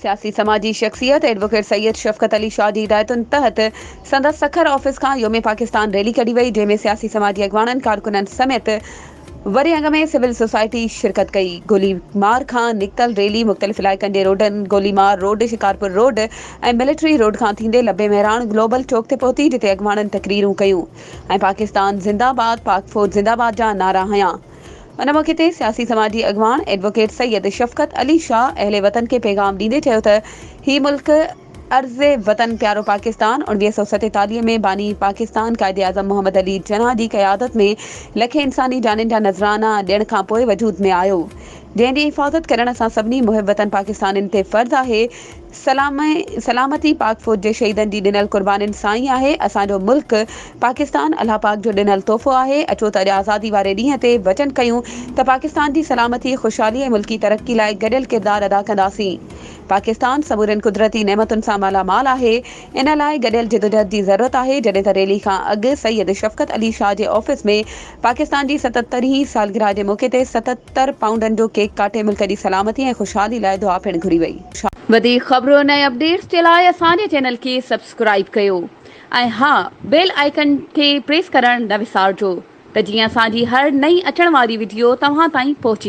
सियासी समाजी शख्सियत एडवोकेट सैयद शफकत अली शाह जी हिदायतुनि तहत संदसि सखर ऑफिस खां योम पाकिस्तान रैली कढी वई, जंहिंमें सियासी समाजी अॻवाननि कारकुननि समेत वॾे अंग में सिविल सोसाइटी शिरकत कई। गोलीमार खां निकितल रैली मुख़्तलिफ़ इलाइक़नि जे रोडनि गोलीमार रोड, शिकारपुर रोड ऐं मिलिट्री रोड खां थींदे लबे मेहरान ग्लोबल चौक ते पहुती, जिते अॻवाननि तक़रीरूं कयूं ऐं पाकिस्तान ज़िंदाबाद, पाक फौज ज़िंदाबाद जा नारा हंया। उन मौक़े ते सियासी समाजी अॻवान एडवोकेट सैयद शफकत अली शाह अहले वतन खे पैगाम ॾींदे चयो त ही मुल्क अर्ज़े वतन प्यारो पाकिस्तान 1947 में बानी पाकिस्तान कायदे आज़म मोहम्मद अली जनाह जी क़यादत में लखे इंसानी जानिन जा नज़राना ॾियण खां पोइ वजूद में आयो, जंहिं जी हिफ़ाज़त करण असां सभिनी मुहिब वतन पाकिस्तानियुनि ते फ़र्ज़ आहे। सलामती पाक फौज जे शहीदनि जी ॾिनल क़ुर्बानियुनि सां ई आहे। असांजो मुल्क पाकिस्तान अल्लाह पाक जो ॾिनल तोहफ़ो आहे। अचो त अॼु आज़ादी वारे ॾींहं ते वचन कयूं त पाकिस्तान जी सलामती, ख़ुशहाली ऐं मुल्की तरक़ी लाइ गॾियल किरदारु अदा कंदासीं। पाकिस्तान समूरनि कुदरती नेमतुनि सां मालामाल आहे, इन लाइ गॾियल जिदोजहद जी ज़रूरत आहे। जॾहिं त रैली खां अॻु सैयद शफकत अली शाह जे ऑफिस में पाकिस्तान जी 77वीं सालगिरह जे मौक़े ते 77 पाउंडनि जो केक काटे मुल्क जी सलामती ऐं ख़ुशहाली लाइ दुआ पिणु घुरी वई। वधीक ख़बरुनि ऐं अपडेट्स जे लाइ असांजे चैनल खे सब्सक्राइब कयो ऐं हा, बेल आइकन खे प्रेस करणु न विसारिजो त जीअं असांजी हर नई अचण वारी वीडियो तव्हां ताईं पहुची